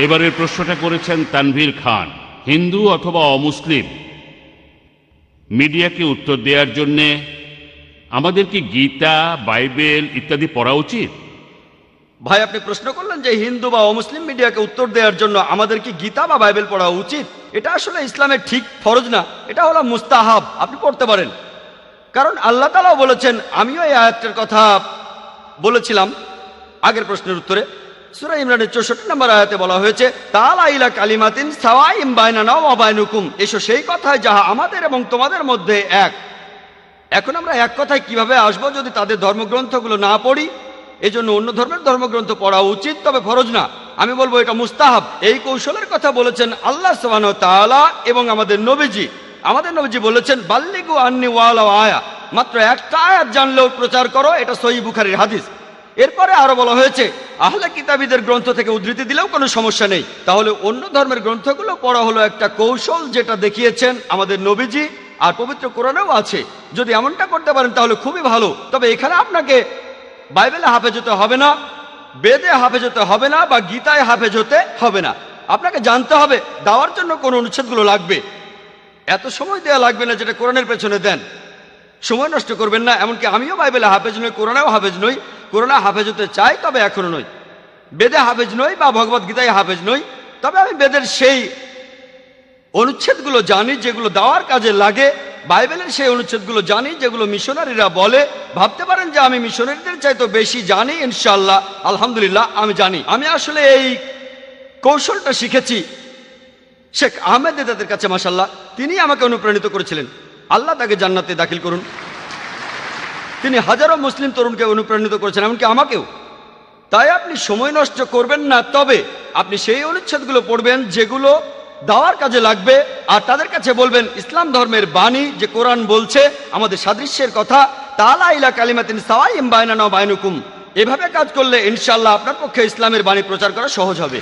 এবারের প্রশ্নটা করেছেন তানভীর খান। হিন্দু অথবা অমুসলিম মিডিয়াকে উত্তর দেওয়ার জন্যে আমাদের কি গীতা, বাইবেল ইত্যাদি পড়া উচিত? ভাই, আপনি প্রশ্ন করলেন যে হিন্দু বা অমুসলিম মিডিয়াকে উত্তর দেওয়ার জন্য আমাদের কি গীতা বা বাইবেল পড়া উচিত। এটা আসলে ইসলামের ঠিক ফরজ না, এটা হলো মুস্তাহাব, আপনি পড়তে পারেন। কারণ আল্লাহ তাআলাও বলেছেন, আমিও এই আয়াতটার কথা বলেছিলাম আগের প্রশ্নের উত্তরে। সূরা ইমরানের 64 নম্বর আয়াতে বলা হয়েছে, তাআলা ইলা কালিমাতিন সাওয়াইম বাইনানা ওয়া বাইনুকুম, এসো সেই কথায় যাহা আমাদের এবং তোমাদের মধ্যে এক। এখন আমরা এক কথায় কিভাবে আসবো যদি তাদের ধর্মগ্রন্থগুলো না পড়ি? এজন্য অন্য ধর্মের ধর্মগ্রন্থ পড়া উচিত, তবে ফরজ না। আমি বলবো এটা মুস্তাহাব। এই কৌশলের কথা বলেছেন আল্লাহ সুবহানাহু ওয়া তাআলা এবং আমাদের নবীজি। আমাদের নবীজি বলেছেন, বাল্লিগু আন্নি ওয়ালাউ আয়া, মাত্র একটা আয়াত জানলেও প্রচার করো, এটা সহিহ বুখারীর হাদিস। এরপরে আরো বলা হয়েছে, আহলে কিতাবীদের গ্রন্থ থেকে উদ্ধৃতি দিলেও কোনো সমস্যা নেই। তাহলে অন্য ধর্মের গ্রন্থগুলো পড়া হলো একটা কৌশল, যেটা দেখিয়েছেন আমাদের নবীজি, আর পবিত্র কোরআনেও আছে। যদি এমনটা করতে পারেন তাহলে খুবই ভালো। তবে এখানে আপনাকে বাইবেলে হাফেজ হতে হবে না, বেদে হাফেজ হতে হবে না, বা গীতায় হাফেজ হতে হবে না। আপনাকে জানতে হবে দাওয়ার জন্য কোন অনুচ্ছেদগুলো লাগবে। এত সময় দেওয়া লাগবে না যেটা কোরআনের পেছনে দেন। সময় নষ্ট করবেন না। এমনকি আমিও বাইবেলে হাফেজ নই, কোরআনেও হাফেজ নই। কোরআনে হাফেজ হতে চাই, তবে এখনো নই। বেদে হাফেজ নই বা ভগবত গীতায় হাফেজ নই, তবে আমি বেদের সেই অনুচ্ছেদগুলো জানি যেগুলো দাওয়ার কাজে লাগে। বাইবেলের সেই অনুচ্ছেদগুলো জানি যেগুলো মিশনারিরা বলে। ভাবতে পারেন যে আমি মিশনারিদের চাইতে বেশি জানি, ইনশাআল্লাহ, আলহামদুলিল্লাহ আমি জানি। আমি আসলে এই কৌশলটা শিখেছি শেখ আহমেদ দেদাতের কাছে, মাশাআল্লাহ। তিনি আমাকে অনুপ্রাণিত করেছিলেন, আল্লাহ তাকে জান্নাতে দাখিল করুন। তিনি হাজারো মুসলিম তরুণকে অনুপ্রাণিত করেছেন, এমনকি আমাকেও। তাই আপনি সময় নষ্ট করবেন না, তবে আপনি সেই অনুচ্ছেদগুলো পড়বেন যেগুলো দাওয়ার কাজে লাগবে, আর তাদের কাছে বলবেন ইসলাম ধর্মের বাণী যে কোরআন বলছে আমাদের সাদৃশ্যের কথা, তাআলা ইলা কালিমাতিন সাওয়াইম বাইনানা ওয়া বাইনুকুম। এভাবে কাজ করলে ইনশাআল্লাহ আপনার পক্ষে ইসলামের বাণী প্রচার করা সহজ হবে।